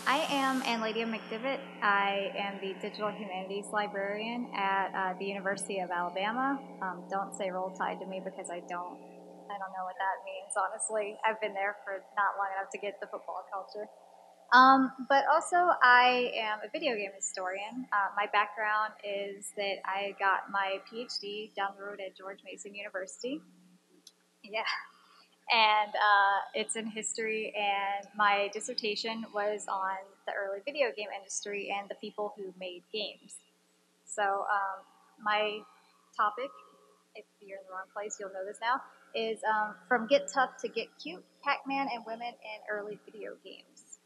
I am Anne Ladyem McDivitt. I am the Digital Humanities Librarian at the University of Alabama. Don't say Roll Tide to me because I don't know what that means, honestly. I've been there for not long enough to get the football culture. But also, I am a video game historian. My background is that I got my PhD down the road at George Mason University. Yeah. And it's in history, and my dissertation was on the early video game industry and the people who made games. So my topic, if you're in the wrong place, you'll know this now, is from Get Tough to Get Cute, Pac-Man and Women in Early Video Games.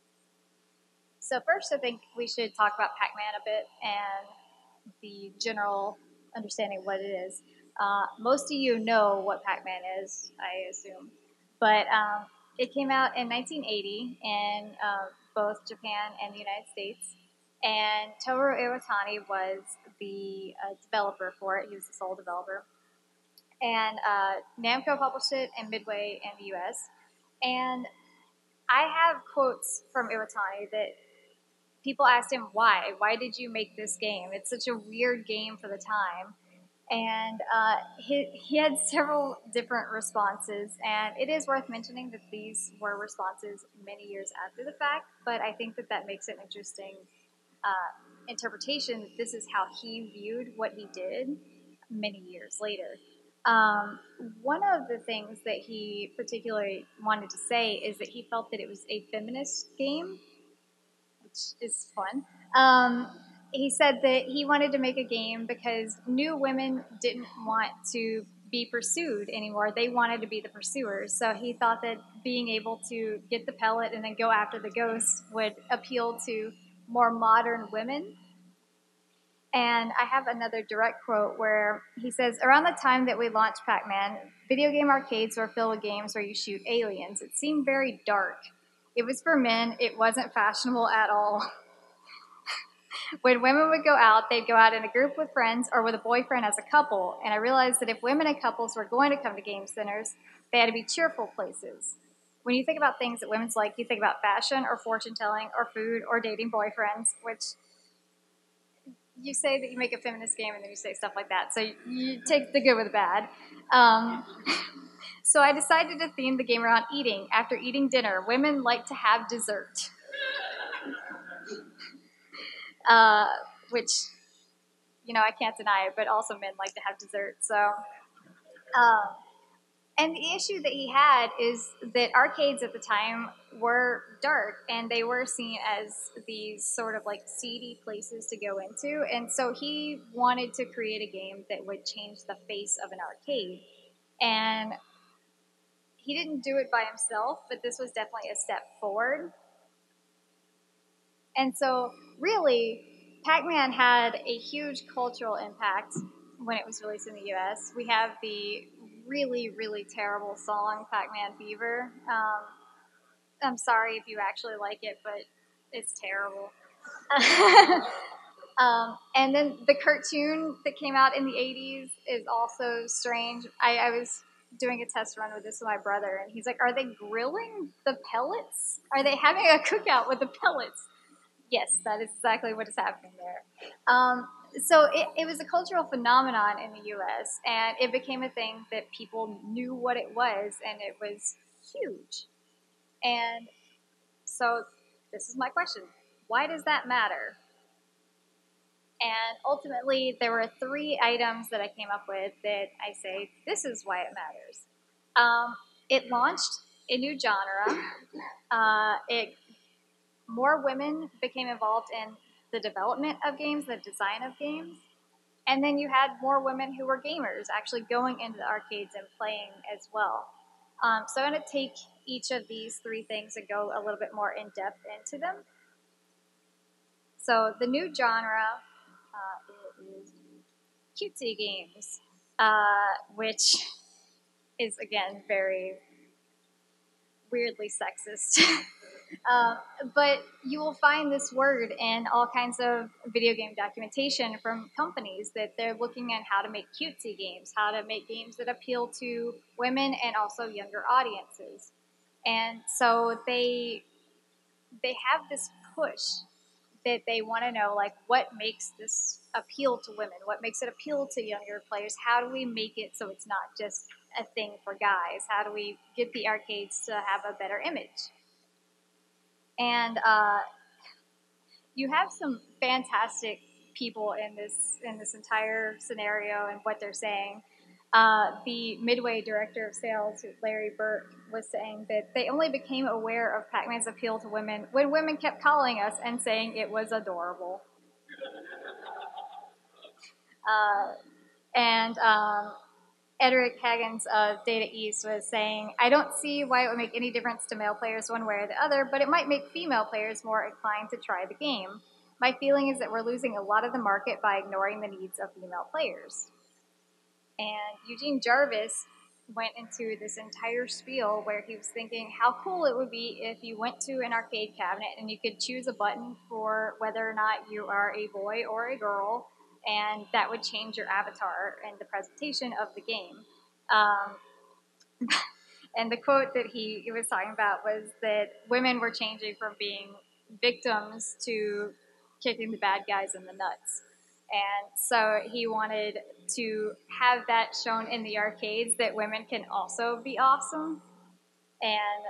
So first, I think we should talk about Pac-Man a bit and the general understanding of what it is. Most of you know what Pac-Man is, I assume. But it came out in 1980 in both Japan and the United States. And Toru Iwatani was the developer for it. He was the sole developer. And Namco published it and Midway in the US. And I have quotes from Iwatani that people asked him why. Why did you make this game? It's such a weird game for the time. And he had several different responses, and it is worth mentioning that these were responses many years after the fact, but I think that makes it an interesting interpretation that this is how he viewed what he did many years later. One of the things that he particularly wanted to say is that he felt that it was a feminist game, which is fun. He said that he wanted to make a game because new women didn't want to be pursued anymore. They wanted to be the pursuers. So he thought that being able to get the pellet and then go after the ghost would appeal to more modern women. And I have another direct quote where he says, around the time that we launched Pac-Man, video game arcades were filled with games where you shoot aliens. It seemed very dark. It was for men. It wasn't fashionable at all. When women would go out, they'd go out in a group with friends or with a boyfriend as a couple, and I realized that if women and couples were going to come to game centers, they had to be cheerful places. When you think about things that women's like, you think about fashion or fortune-telling or food or dating boyfriends, which you say that you make a feminist game and then you say stuff like that, so you take the good with the bad. So I decided to theme the game around eating. After eating dinner, women like to have dessert. Which, I can't deny it, but also men like to have dessert. So, and the issue that he had is that arcades at the time were dark, and they were seen as these sort of like seedy places to go into. And so he wanted to create a game that would change the face of an arcade. And he didn't do it by himself, but this was definitely a step forward. And so, really, Pac-Man had a huge cultural impact when it was released in the U.S. We have the really, really terrible song, Pac-Man Fever. I'm sorry if you actually like it, but it's terrible. And then the cartoon that came out in the 80s is also strange. I was doing a test run with this with my brother, and he's like, are they grilling the pellets? Are they having a cookout with the pellets? Yes, that is exactly what is happening there. So it was a cultural phenomenon in the U.S., and it became a thing that people knew what it was, and it was huge. And so this is my question. Why does that matter? And ultimately, there were 3 items that I came up with that I say, this is why it matters. It launched a new genre. More women became involved in the development of games, the design of games. And then you had more women who were gamers actually going into the arcades and playing as well. So I'm going to take each of these 3 things and go a little bit more in depth into them. So the new genre is cutesy games, which is, again, very weirdly sexist. But you will find this word in all kinds of video game documentation from companies that they're looking at how to make cutesy games, how to make games that appeal to women and also younger audiences. And so they have this push that they want to know, like, what makes this appeal to women? What makes it appeal to younger players? How do we make it so it's not just a thing for guys? How do we get the arcades to have a better image? And you have some fantastic people in this entire scenario and what they're saying. The Midway director of sales, Larry Burke, was saying that they only became aware of Pac-Man's appeal to women when women kept calling us and saying it was adorable. And Edric Haggins of Data East was saying, I don't see why it would make any difference to male players one way or the other, but it might make female players more inclined to try the game. My feeling is that we're losing a lot of the market by ignoring the needs of female players. And Eugene Jarvis went into this entire spiel where he was thinking how cool it would be if you went to an arcade cabinet and you could choose a button for whether or not you are a boy or a girl, and that would change your avatar and the presentation of the game. And the quote that he was talking about was that women were changing from being victims to kicking the bad guys in the nuts. And so he wanted to have that shown in the arcades that women can also be awesome. And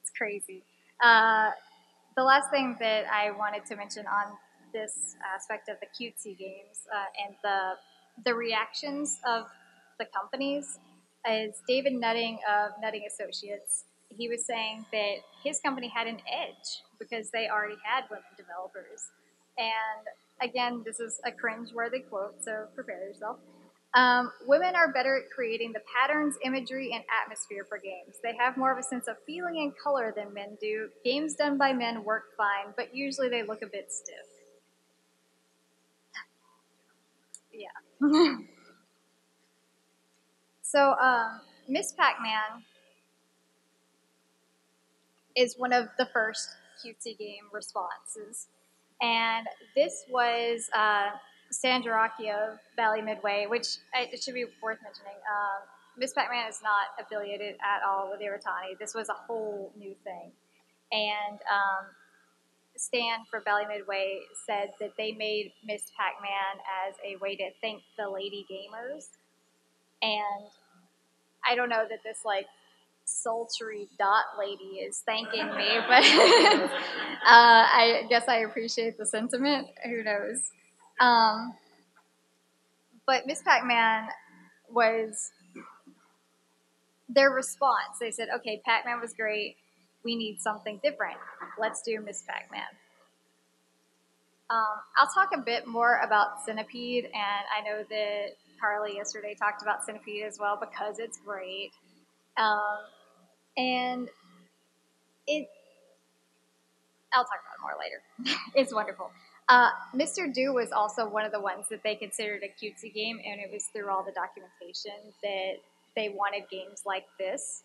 it's crazy. The last thing that I wanted to mention on this aspect of the cutesy games and the reactions of the companies is David Nutting of Nutting Associates. He was saying that his company had an edge because they already had women developers. And again, this is a cringe-worthy quote, so prepare yourself. Women are better at creating the patterns, imagery, and atmosphere for games. They have more of a sense of feeling and color than men do. Games done by men work fine, but usually they look a bit stiff. Yeah. So, Miss Pac-Man is one of the first cutesy game responses. And this was Sanjaraki of Valley Midway, which it should be worth mentioning. Miss Pac-Man is not affiliated at all with Iwatani. This was a whole new thing. And Stan for Valley Midway said that they made Miss Pac-Man as a way to thank the lady gamers. And I don't know that this, like, sultry dot lady is thanking me, but I guess I appreciate the sentiment. Who knows? But Miss Pac-Man was their response. They said, okay, Pac-Man was great. We need something different. Let's do Miss Pac-Man. I'll talk a bit more about Centipede, and I know that Carly yesterday talked about Centipede as well because it's great. And I'll talk about it more later. It's wonderful. Mr. Do was also one of the ones that they considered a cutesy game, and it was through all the documentation that they wanted games like this.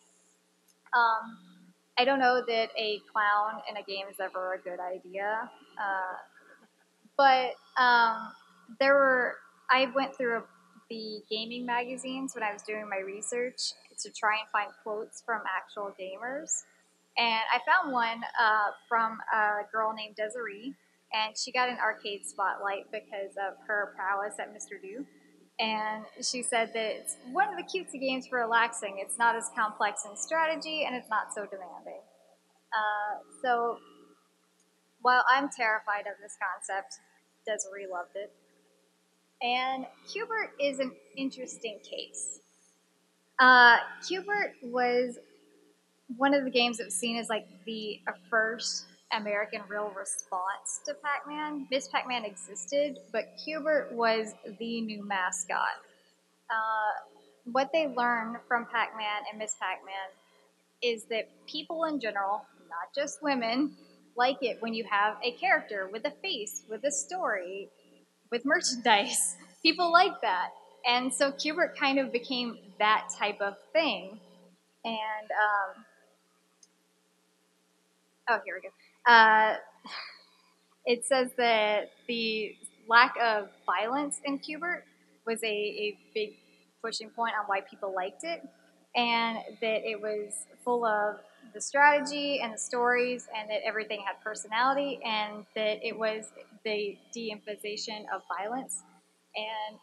I don't know that a clown in a game is ever a good idea, but I went through the gaming magazines when I was doing my research to try and find quotes from actual gamers. And I found one from a girl named Desiree, and she got an arcade spotlight because of her prowess at Mr. Do. And she said that it's one of the cutesy games for relaxing. It's not as complex in strategy, and it's not so demanding. So while I'm terrified of this concept, Desiree loved it. And Qbert is an interesting case. Qbert was one of the games that was seen as like the first American real response to Pac-Man. Miss Pac-Man existed, but Qbert was the new mascot. What they learned from Pac-Man and Miss Pac-Man is that people in general, not just women, like it when you have a character with a face, with a story, with merchandise. People like that. And so Qbert kind of became that type of thing. And, here we go. It says that the lack of violence in Qbert was a big pushing point on why people liked it, and that it was full of the strategy and the stories, and that everything had personality, and that it was the de-emphasization of violence. And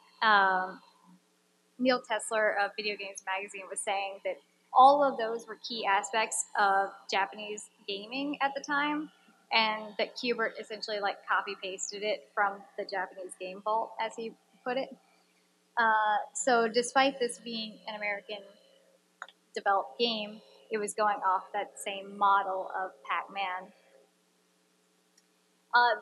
Neil Tesler of Video Games Magazine was saying that all of those were key aspects of Japanese gaming at the time, and that Qbert essentially like copy pasted it from the Japanese game vault, as he put it. So despite this being an American developed game, it was going off that same model of Pac-Man.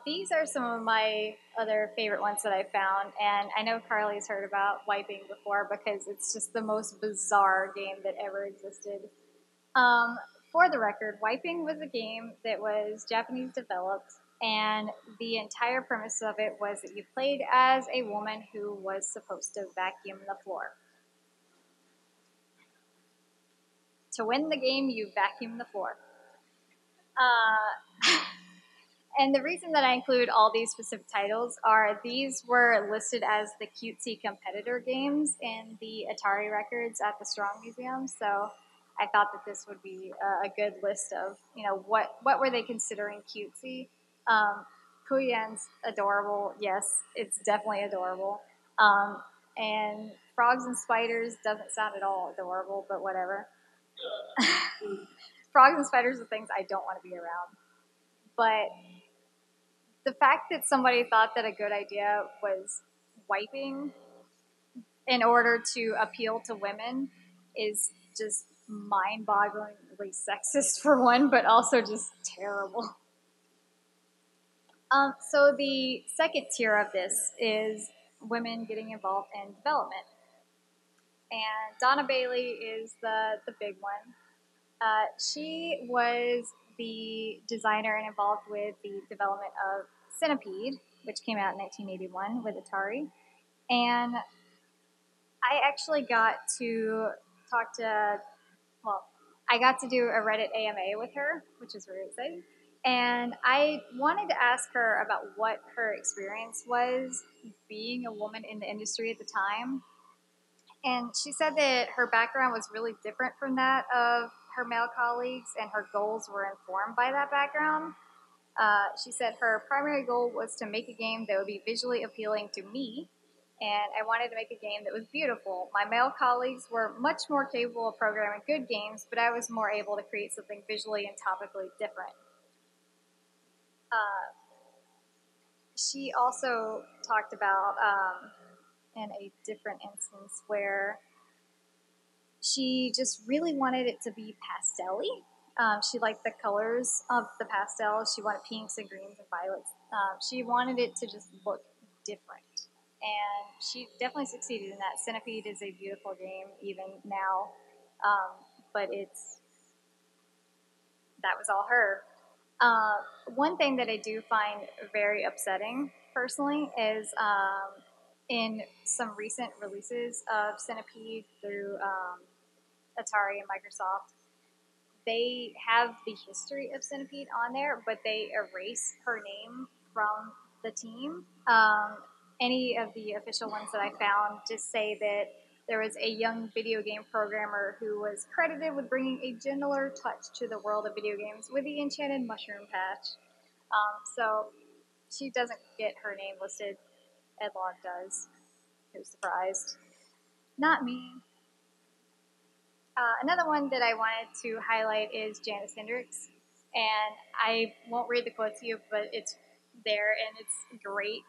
These are some of my other favorite ones that I found, and I know Carly's heard about Wiping before because it's just the most bizarre game that ever existed. For the record, Wiping was a game that was Japanese developed, and the entire premise of it was that you played as a woman who was supposed to vacuum the floor. To win the game, you vacuum the floor. And the reason that I include all these specific titles are these were listed as the cutesy competitor games in the Atari records at the Strong Museum. So I thought that this would be a good list of, what were they considering cutesy? Puyan's adorable. Yes, it's definitely adorable. And Frogs and Spiders doesn't sound at all adorable, but whatever. Frogs and spiders are things I don't want to be around. But the fact that somebody thought that a good idea was wiping in order to appeal to women is just mind-bogglingly sexist for one, but also just terrible. So the second tier of this is women getting involved in development. And Donna Bailey is the big one. She was the designer and involved with the development of Centipede, which came out in 1981 with Atari. And I actually got to talk to, I got to do a Reddit AMA with her, which is really exciting. And I wanted to ask her about what her experience was being a woman in the industry at the time. And she said that her background was really different from that of her male colleagues, and her goals were informed by that background. She said her primary goal was to make a game that would be visually appealing to me, and I wanted to make a game that was beautiful. My male colleagues were much more capable of programming good games, but I was more able to create something visually and topically different. She also talked about, in a different instance, where she just really wanted it to be pastel-y. She liked the colors of the pastels. She wanted pinks and greens and violets. She wanted it to just look different. And she definitely succeeded in that. Centipede is a beautiful game, even now. But that was all her. One thing that I do find very upsetting, personally, is in some recent releases of Centipede through Atari and Microsoft, they have the history of Centipede on there, but they erase her name from the team. Any of the official ones that I found just say that there was a young video game programmer who was credited with bringing a gentler touch to the world of video games with the Enchanted Mushroom Patch. So she doesn't get her name listed. Edlog does. Who's surprised? Not me. Another one that I wanted to highlight is Janice Hendricks. And I won't read the quote to you, but it's there and it's great.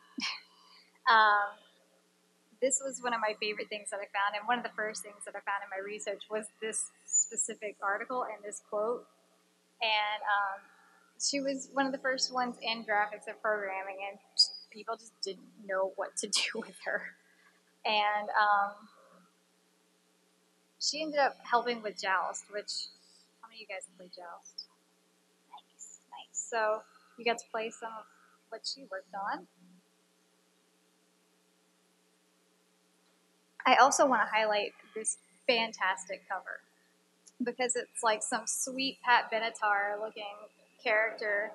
This was one of my favorite things that I found, and one of the first things that I found in my research was this specific article and this quote. And she was one of the first ones in graphics and programming, and people just didn't know what to do with her. And she ended up helping with Joust, which, how many of you guys have played Joust? Nice. So you got to play some of what she worked on. I also want to highlight this fantastic cover because it's like some sweet Pat Benatar looking character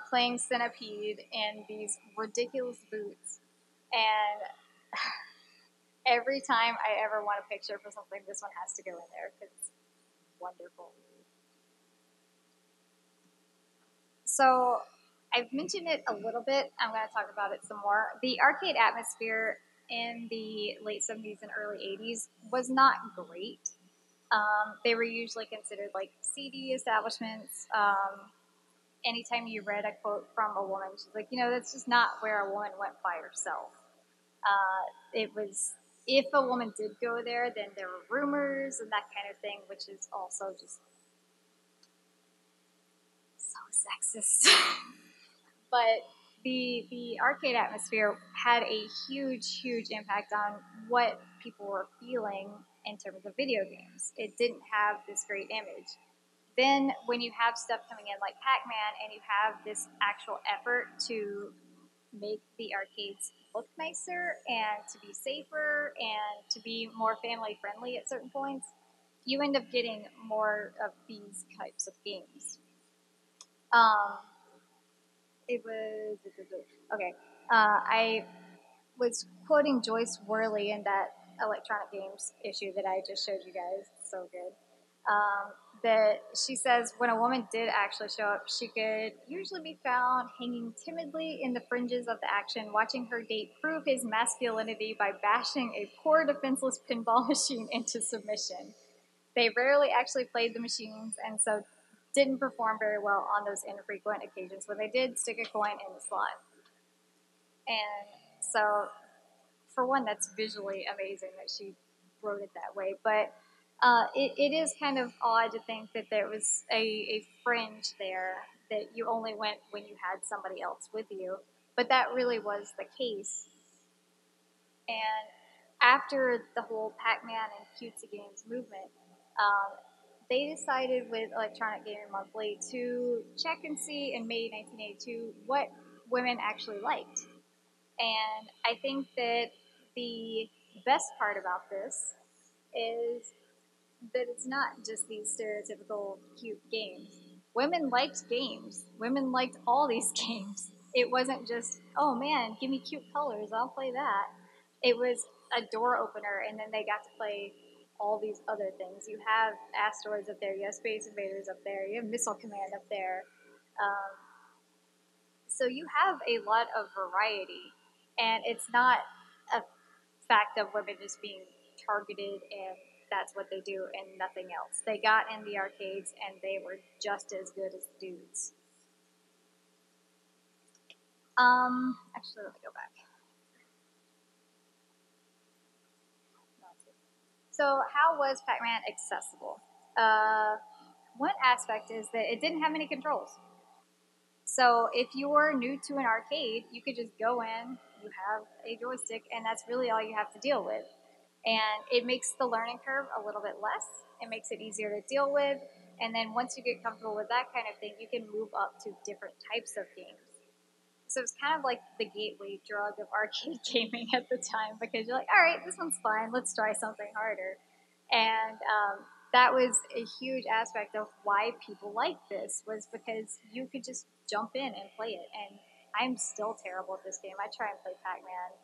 playing Centipede in these ridiculous boots. And every time I ever want a picture for something, this one has to go in there because it's wonderful. So I've mentioned it a little bit. I'm going to talk about it some more. The arcade atmosphere in the late 70s and early 80s was not great. They were usually considered like seedy establishments. Anytime you read a quote from a woman, she's like, that's just not where a woman went by herself. It was, if a woman did go there, then there were rumors and that kind of thing, which is also just so sexist. But the arcade atmosphere had a huge impact on what people were feeling in terms of video games. It didn't have this great image. Then when you have stuff coming in like Pac-Man and you have this actual effort to make the arcades look nicer and to be safer and to be more family friendly at certain points, you end up getting more of these types of games. It was okay. I was quoting Joyce Worley in that electronic games issue that I just showed you guys. So good. That she says when a woman did actually show up, she could usually be found hanging timidly in the fringes of the action, watching her date prove his masculinity by bashing a poor defenseless pinball machine into submission. They rarely actually played the machines, and so didn't perform very well on those infrequent occasions when they did stick a coin in the slot. And so, for one, that's visually amazing that she wrote it that way. But it is kind of odd to think that there was a fringe there that you only went when you had somebody else with you. But that really was the case. And after the whole Pac-Man and cutesy games movement, they decided with Electronic Gaming Monthly to check and see in May 1982 what women actually liked. And I think that the best part about this is that it's not just these stereotypical cute games. Women liked games. Women liked all these games. It wasn't just, oh man, give me cute colors, I'll play that. It was a door opener, and then they got to play all these other things. You have asteroids up there, you have Space Invaders up there, you have Missile Command up there. So you have a lot of variety, and it's not a fact of women just being targeted and that's what they do and nothing else. They got in the arcades and they were just as good as dudes. Actually, let me go back. So, how was Pac-Man accessible? One aspect is that it didn't have any controls. So, if you were new to an arcade, you could just go in, you have a joystick, and that's really all you have to deal with. And it makes the learning curve a little bit less. It makes it easier to deal with. And then once you get comfortable with that kind of thing, you can move up to different types of games. So it's kind of like the gateway drug of arcade gaming at the time, because you're like, all right, this one's fine. Let's try something harder. And that was a huge aspect of why people liked this, was because you could just jump in and play it. And I'm still terrible at this game. I try and play Pac-Man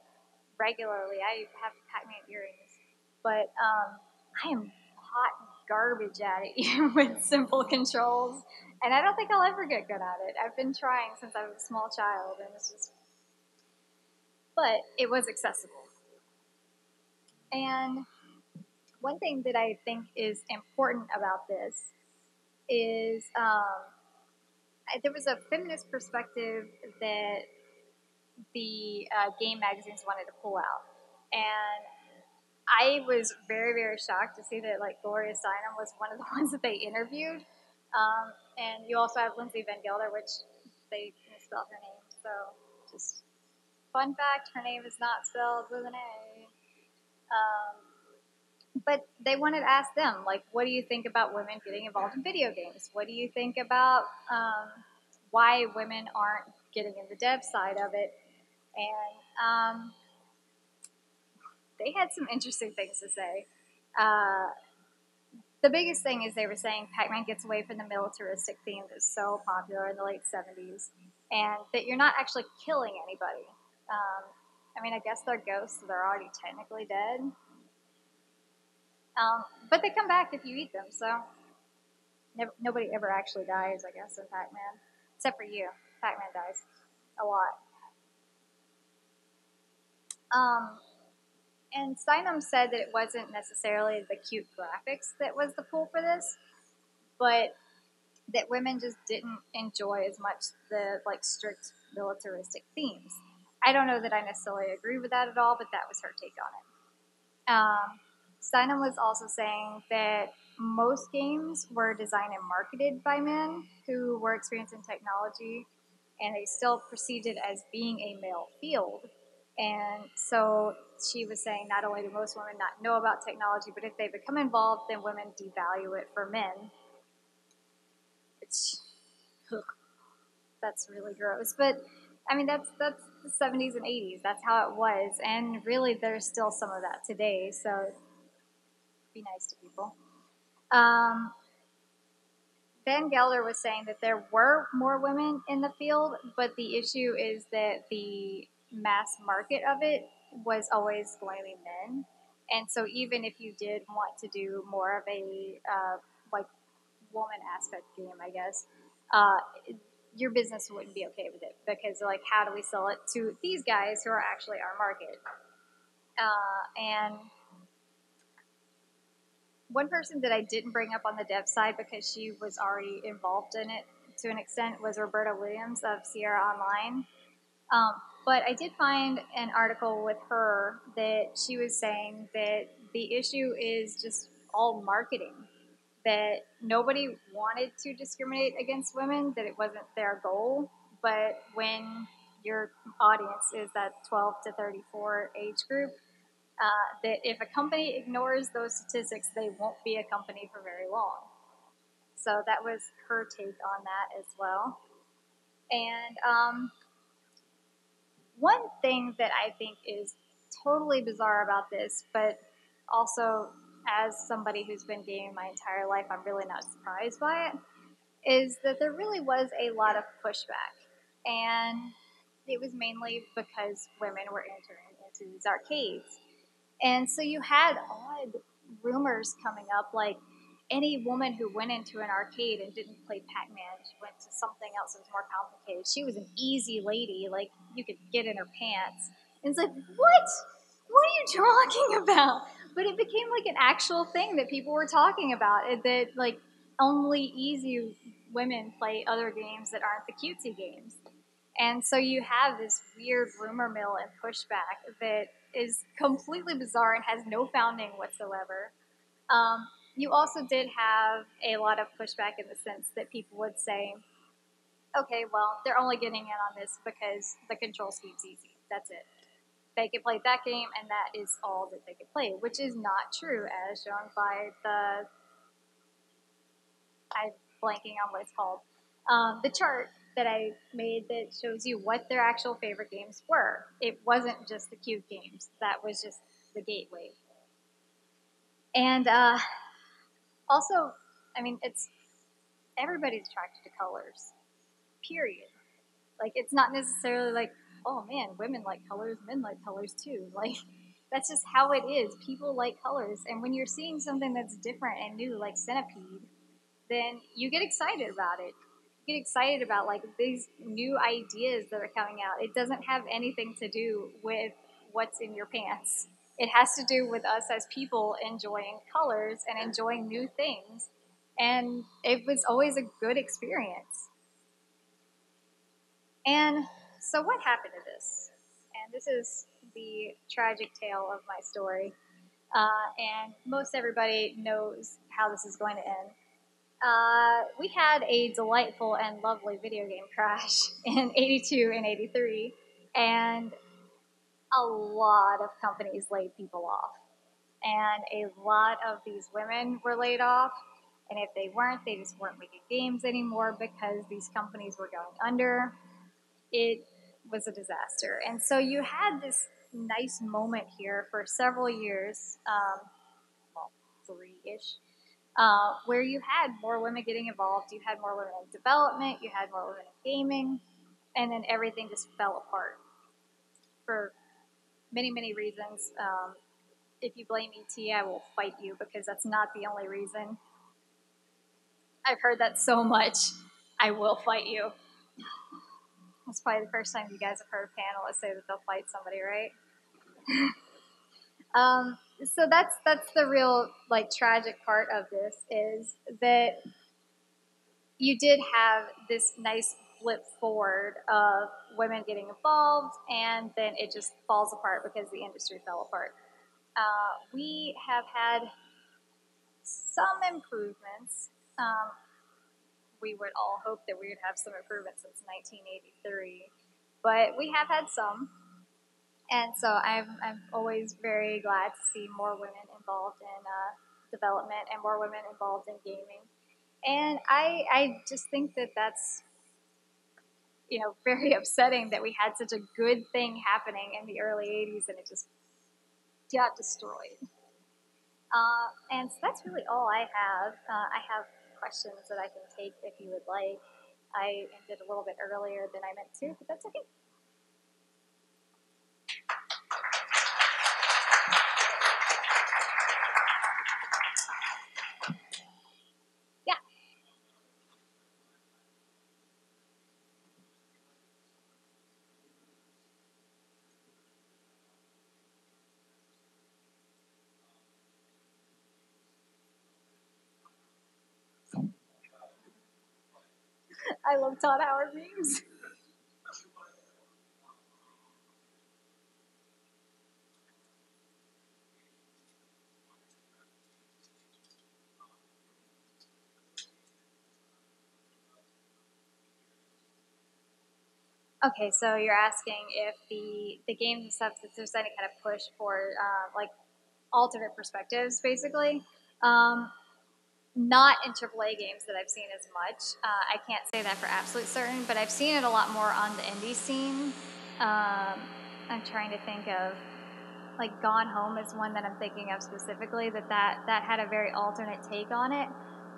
regularly. I have Pac-Man earrings, but I am hot garbage at it, even with simple controls. And I don't think I'll ever get good at it. I've been trying since I was a small child, and it's just. But it was accessible. And one thing that I think is important about this is there was a feminist perspective that the game magazines wanted to pull out. And I was very shocked to see that Gloria Steinem was one of the ones that they interviewed. And you also have Lindsay Van Gelder, which they misspelled her name. So just fun fact, her name is not spelled with an A. But they wanted to ask them, what do you think about women getting involved in video games? What do you think about why women aren't getting in the dev side of it? And they had some interesting things to say. The biggest thing is they were saying Pac-Man gets away from the militaristic theme that was so popular in the late 70s, and that you're not actually killing anybody. I guess they're ghosts, so they're already technically dead. But they come back if you eat them, so nobody ever actually dies, I guess, in Pac-Man. Except for you. Pac-Man dies. A lot. And Steinem said that it wasn't necessarily the cute graphics that was the pull for this, but that women just didn't enjoy as much the like strict militaristic themes. I don't know that I necessarily agree with that at all, but that was her take on it. Steinem was also saying that most games were designed and marketed by men who were experienced in technology, and they still perceived it as being a male field. And so she was saying not only do most women not know about technology, but if they become involved, then women devalue it for men. Which, that's really gross. But I mean, that's the 70s and 80s. That's how it was, and really, there's still some of that today. So be nice to people. Van Gelder was saying that there were more women in the field, but the issue is that the mass market of it was always going to be men. And so even if you did want to do more of a like woman aspect game, I guess, uh, your business wouldn't be okay with it because like, how do we sell it to these guys who are actually our market? And one person that I didn't bring up on the dev side because she was already involved in it to an extent was Roberta Williams of Sierra Online. But I did find an article with her that she was saying that the issue is just all marketing, that nobody wanted to discriminate against women, that it wasn't their goal. But when your audience is that 12 to 34 age group, that if a company ignores those statistics, they won't be a company for very long. So that was her take on that as well. And one thing that I think is totally bizarre about this, but also as somebody who's been gaming my entire life, I'm really not surprised by it, is that there really was a lot of pushback. And it was mainly because women were entering into these arcades. And so you had odd rumors coming up, like any woman who went into an arcade and didn't play Pac-Man, she went to something else that was more complicated. She was an easy lady, like you could get in her pants. And it's like, what? What are you talking about? But it became like an actual thing that people were talking about, that like only easy women play other games that aren't the cutesy games. And so you have this weird rumor mill and pushback that is completely bizarre and has no founding whatsoever. You also did have a lot of pushback in the sense that people would say, okay, well, they're only getting in on this because the control scheme's easy. That's it. They could play that game, and that is all that they could play, which is not true, as shown by I'm blanking on what it's called, the chart that I made that shows you what their actual favorite games were. It wasn't just the cute games. That was just the gateway. And also, I mean, it's everybody's attracted to colors, period. Like, it's not necessarily like, oh man, women like colors, men like colors too. Like, that's just how it is. People like colors. And when you're seeing something that's different and new, like Centipede, then you get excited about it. You get excited about like these new ideas that are coming out. It doesn't have anything to do with what's in your pants. It has to do with us as people enjoying colors and enjoying new things. And it was always a good experience. And so what happened to this? And this is the tragic tale of my story. And most everybody knows how this is going to end. We had a delightful and lovely video game crash in 82 and 83, and a lot of companies laid people off. And a lot of these women were laid off, and if they weren't, they just weren't making games anymore because these companies were going under. It was a disaster. And so you had this nice moment here for several years, well, 3-ish, where you had more women getting involved, you had more women in development, you had more women in gaming, and then everything just fell apart for many, many reasons. If you blame ET, I will fight you because that's not the only reason. I've heard that so much. I will fight you. That's probably the first time you guys have heard panelists say that they'll fight somebody, right? So that's the real like tragic part of this is that you did have this nice flip forward of women getting involved, and then it just falls apart because the industry fell apart. We have had some improvements. We would all hope that we would have some improvements since 1983, but we have had some. And so I'm always very glad to see more women involved in development and more women involved in gaming. And I just think that that's, very upsetting that we had such a good thing happening in the early 80s and it just got destroyed. And so that's really all I have. I have questions that I can take if you would like. I ended a little bit earlier than I meant to, but that's okay. Yeah. I love Todd Howard memes. Okay, so you're asking if the games themselves, if there's any kind of push for like alternate perspectives, basically. Not in AAA games that I've seen as much. I can't say that for absolute certain, but I've seen it a lot more on the indie scene. I'm trying to think of like Gone Home is one that I'm thinking of specifically that had a very alternate take on it,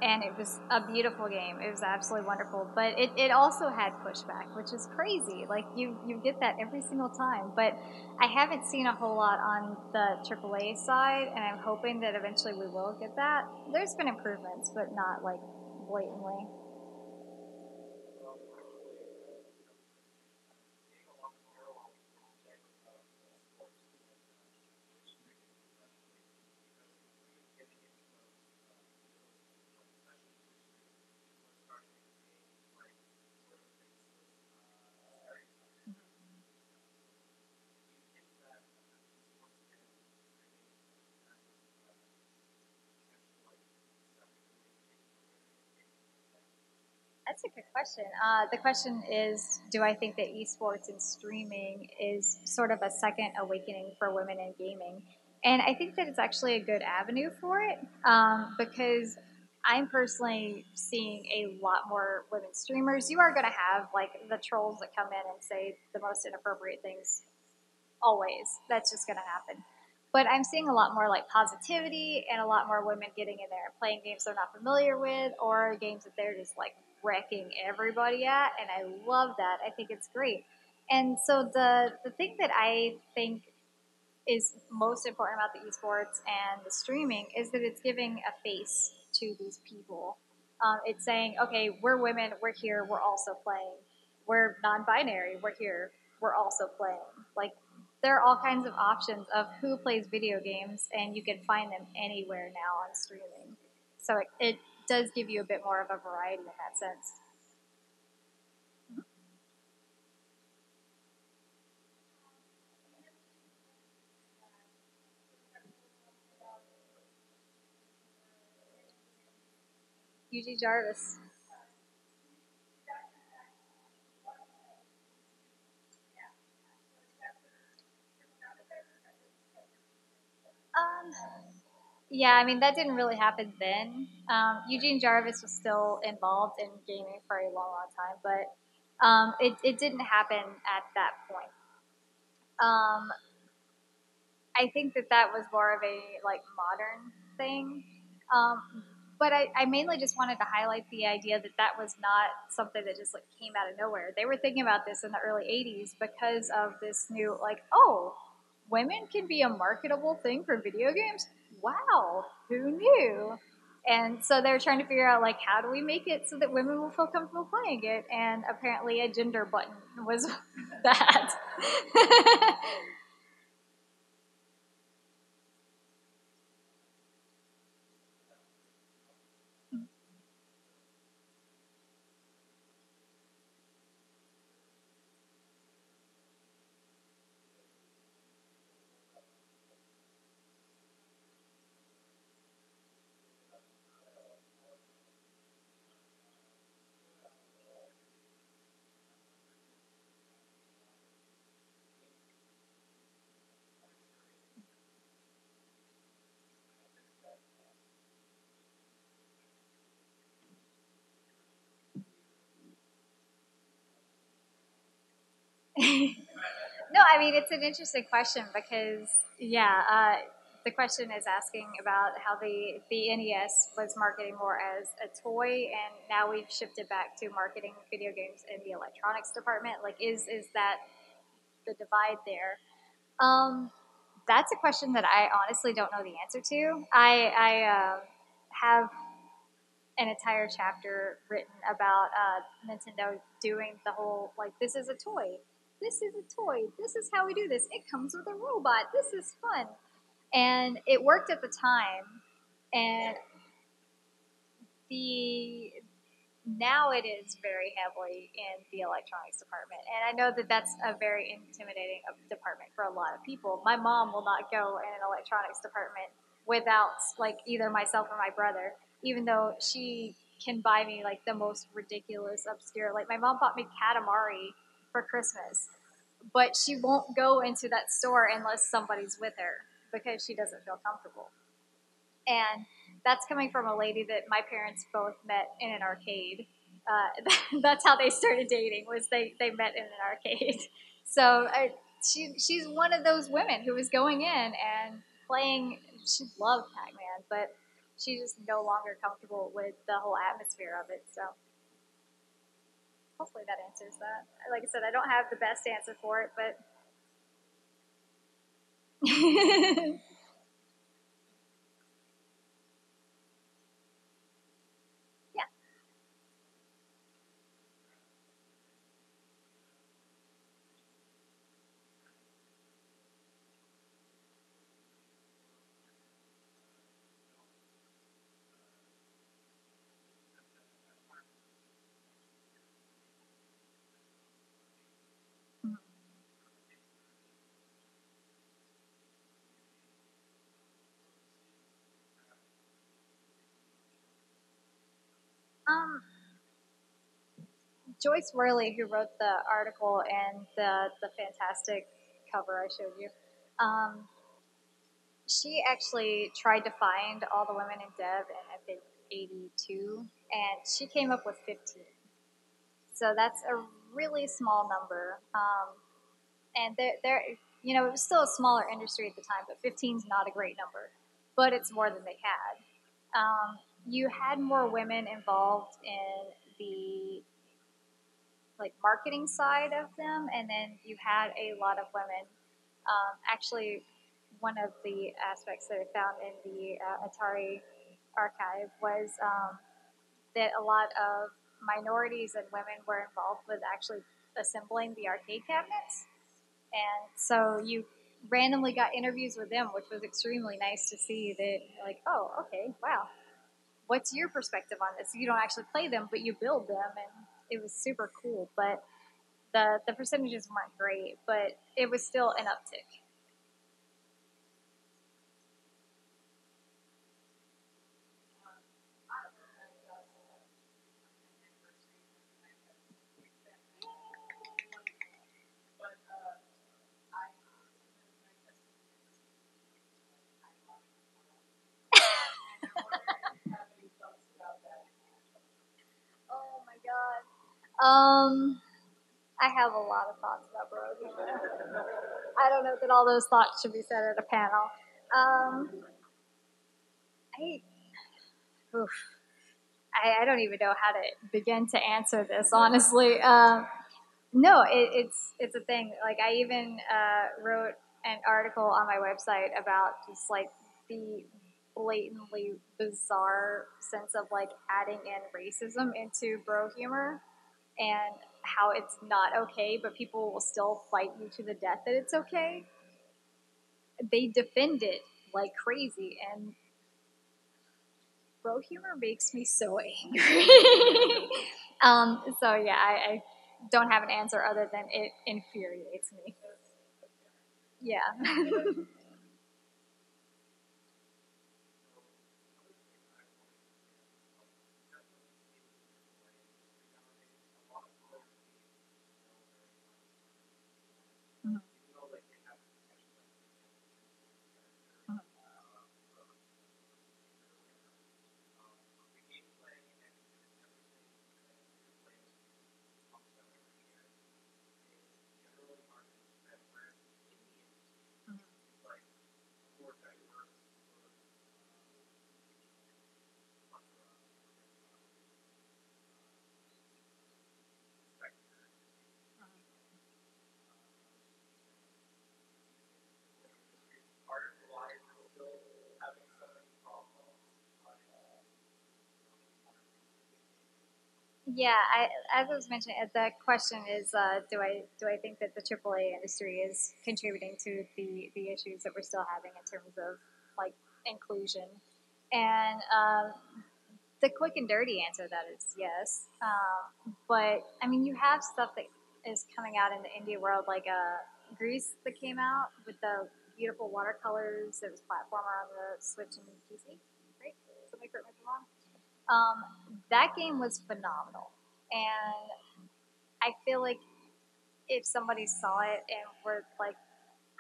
and it was a beautiful game. It was absolutely wonderful, but it also had pushback, which is crazy. Like you get that every single time, but I haven't seen a whole lot on the AAA side, and I'm hoping that eventually we will get that. There's been improvements, but not like blatantly. That's a good question. The question is, do I think that esports and streaming is sort of a second awakening for women in gaming? And I think that it's actually a good avenue for it because I'm personally seeing a lot more women streamers. You are going to have like the trolls that come in and say the most inappropriate things always. That's just going to happen. But I'm seeing a lot more like positivity and a lot more women getting in there and playing games they're not familiar with or games that they're just like wrecking everybody at. And I love that. I think it's great. And so the thing that I think is most important about the esports and the streaming is that it's giving a face to these people. It's saying, okay, we're women, we're here, we're also playing. We're non-binary, we're here, we're also playing. Like there are all kinds of options of who plays video games, and you can find them anywhere now on streaming. So it does give you a bit more of a variety in that sense. Eugene Jarvis. Um, Yeah, I mean, that didn't really happen then. Eugene Jarvis was still involved in gaming for a long, long time, but it didn't happen at that point. Um, I think that was more of a like modern thing. But I mainly just wanted to highlight the idea that was not something that just like came out of nowhere. They were thinking about this in the early 80s because of this new like, oh, women can be a marketable thing for video games. Wow, who knew? And so they're trying to figure out, like, how do we make it so that women will feel comfortable playing it? And apparently a gender button was that. No, I mean, it's an interesting question because, yeah, the question is asking about how the NES was marketing more as a toy, and now we've shifted back to marketing video games in the electronics department. Like, is that the divide there? Um, that's a question that I honestly don't know the answer to. I have an entire chapter written about Nintendo doing the whole, like, this is a toy. This is a toy. This is how we do this. It comes with a robot. This is fun. And it worked at the time. And the now it is very heavily in the electronics department. And I know that that's a very intimidating department for a lot of people. My mom will not go in an electronics department without, like, either myself or my brother, even though she can buy me, like, the most ridiculous, obscure. Like, my mom bought me Katamari for Christmas, but she won't go into that store unless somebody's with her because she doesn't feel comfortable. And that's coming from a lady that my parents both met in an arcade. That's how they started dating. Was they met in an arcade. So she's one of those women who was going in and playing. She loved Pac-Man, but she's just no longer comfortable with the whole atmosphere of it. So hopefully that answers that. Like I said, I don't have the best answer for it, but yeah. Um, Joyce Worley, who wrote the article and the fantastic cover I showed you, um, she actually tried to find all the women in dev in, I think, 82, and she came up with 15. So that's a really small number. And it was still a smaller industry at the time, but 15 is not a great number, but it's more than they had. You had more women involved in the, like, marketing side of them, and then you had a lot of women. Actually, one of the aspects that I found in the Atari archive was that a lot of minorities and women were involved with actually assembling the arcade cabinets, and so you randomly got interviews with them, which was extremely nice to see. That, like, oh, okay, wow, what's your perspective on this? You don't actually play them, but you build them, and it was super cool. But the percentages weren't great, but it was still an uptick. Oh my god. I have a lot of thoughts about Barovia. I don't know that all those thoughts should be said at a panel. Um, I, oof, I don't even know how to begin to answer this, honestly. No, it's a thing. Like, I even wrote an article on my website about just, like, the blatantly bizarre sense of like adding in racism into bro humor and how it's not okay, but people will still fight you to the death that it's okay. They defend it like crazy, and bro humor makes me so angry. So yeah, I don't have an answer other than it infuriates me. Yeah. Yeah, as I was mentioning, the question is, do I think that the AAA industry is contributing to the issues that we're still having in terms of like inclusion? And the quick and dirty answer to that is yes. But I mean, you have stuff that is coming out in the indie world, like Grease that came out with the beautiful watercolors. It was platformer on the Switch and PC, right? Somebody correct me if I'm wrong. That game was phenomenal, and I feel like if somebody saw it and were like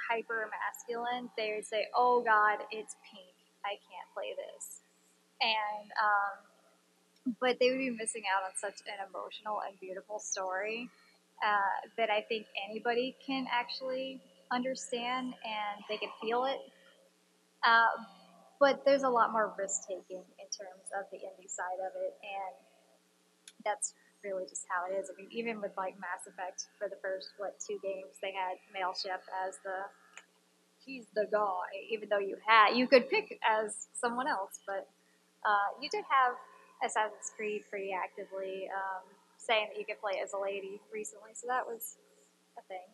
hyper masculine, they would say, "Oh God, it's pink. I can't play this." And but they would be missing out on such an emotional and beautiful story that I think anybody can actually understand and they can feel it. Uh, but there's a lot more risk taking in terms of the indie side of it, and that's really just how it is. I mean, even with like Mass Effect for the first two games, they had male Shep as the he's the guy, even though you could pick as someone else, but you did have Assassin's Creed pretty actively saying that you could play as a lady recently, so that was a thing.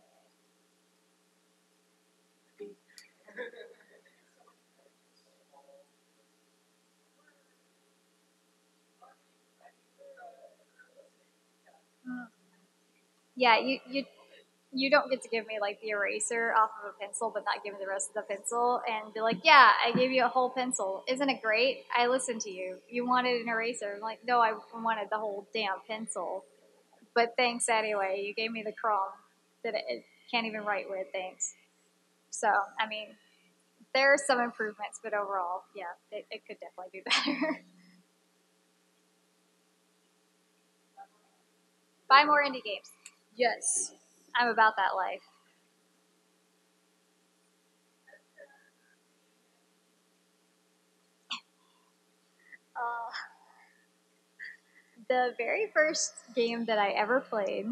Yeah, you don't get to give me like the eraser off of a pencil, but not give me the rest of the pencil, and be like, "Yeah, I gave you a whole pencil. Isn't it great? I listened to you. You wanted an eraser." I'm like, "No, I wanted the whole damn pencil." But thanks anyway. You gave me the crumb that it can't even write with. Thanks. So I mean, there are some improvements, but overall, yeah, it could definitely be better. Buy more indie games. Yes, I'm about that life. Uh, the very first game that I ever played,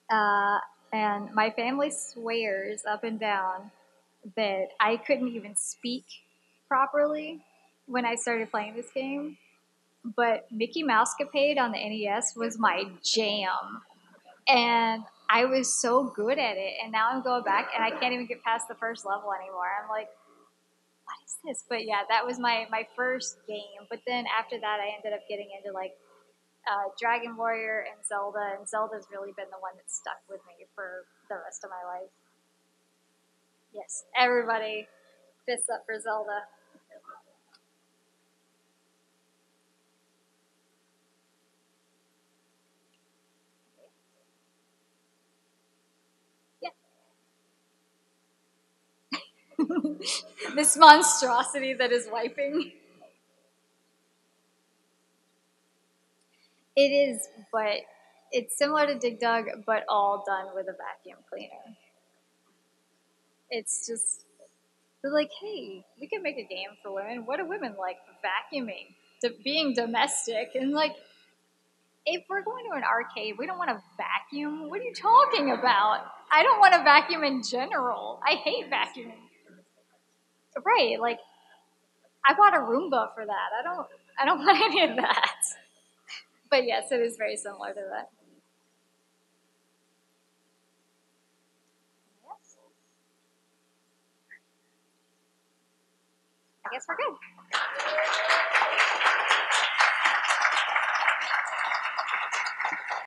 uh, and my family swears up and down that I couldn't even speak properly when I started playing this game. But Mickey Mouse Capade on the NES was my jam. And I was so good at it. And now I'm going back and I can't even get past the first level anymore. I'm like, what is this? But yeah, that was my first game. But then after that, I ended up getting into like Dragon Warrior and Zelda. And Zelda's really been the one that stuck with me for the rest of my life. Yes, everybody, fists up for Zelda. Yeah. This monstrosity that is wiping. It is, but it's similar to Dig Dug, but all done with a vacuum cleaner. It's just they're like, hey, we can make a game for women. What do women like? Vacuuming, being domestic, and like, if we're going to an arcade, we don't want to vacuum. What are you talking about? I don't want to vacuum in general. I hate vacuuming. Right, like I bought a Roomba for that. I don't want any of that. But yes, it is very similar to that. Yes. I guess we're good.